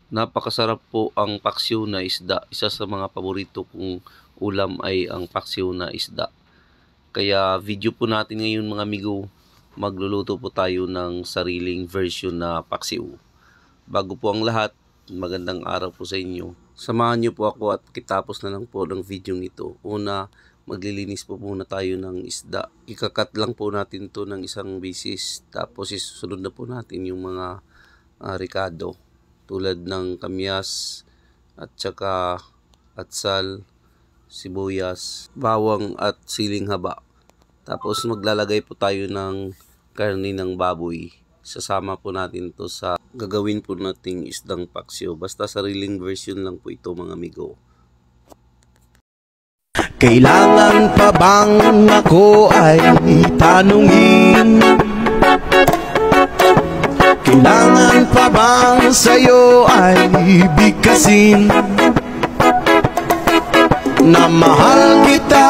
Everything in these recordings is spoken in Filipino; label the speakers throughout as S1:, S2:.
S1: Napakasarap po ang paksiw na isda. Isa sa mga paborito kong ulam ay ang paksiw na isda. Kaya video po natin ngayon mga amigo, magluluto po tayo ng sariling version na paksiw. Bago po ang lahat, magandang araw po sa inyo. Samahan niyo po ako at kitapos na lang po ng video ito. Una, maglilinis po muna tayo ng isda. Ikakat lang po natin to ng isang bisis. Tapos isusunod na po natin yung mga ricado. Tulad ng kamyas at saka atsal, sibuyas, bawang at siling haba. Tapos maglalagay po tayo ng karne ng baboy. Sasama po natin to sa gagawin po nating isdang paksiw. Basta sariling version lang po ito mga amigo.
S2: Kailangan pa bang ako ay tanungin? Kailangan pa bang sa'yo ay bigkasin na mahal kita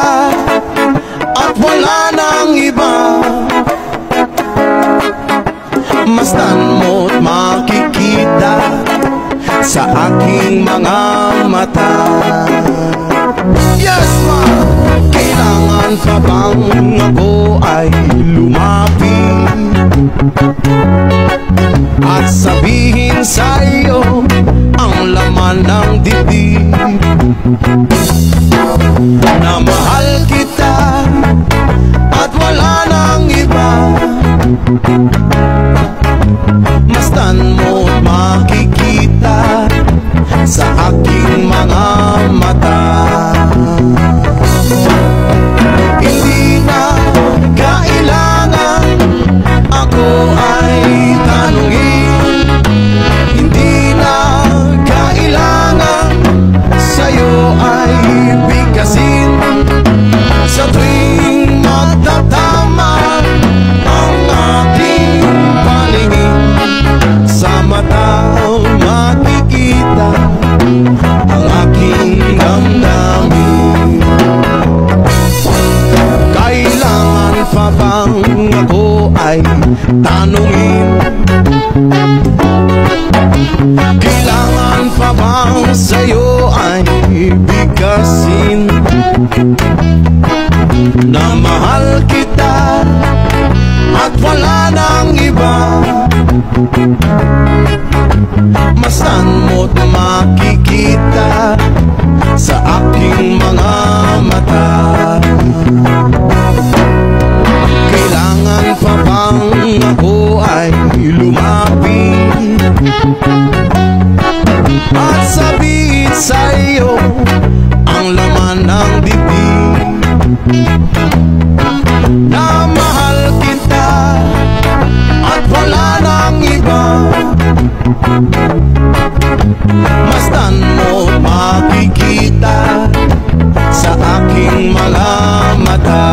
S2: at wala nang iba? Masdan mo't makikita sa aking mga mata. Yes, ma! Kailangan pa bang ako ay lumapit at sabihin sa'yo ang laman ng dibdib na mahal kita at wala nang iba? Masdan mo't makikita sa aking mga mata. Hindi na kailangan ako ay tanungin. Hindi na kailangan sa'yo ay bigkasin. Sa tuwing magtatama ang ating paningin, sa mata makikita ang aking damdamin. Kailangan pa bang ako ay tanungin? Kailangan pa bang sa'yo ay bigkasin na mahal kita at wala nang iba? Masdan mo't makikita sa aking mga mata. Kailangan pa bang ako ay lumapit at sabihin sa'yo ang laman ng dibdib na mahal kita at wala nang iba? Masdan mo't makikita sa aking mga mata.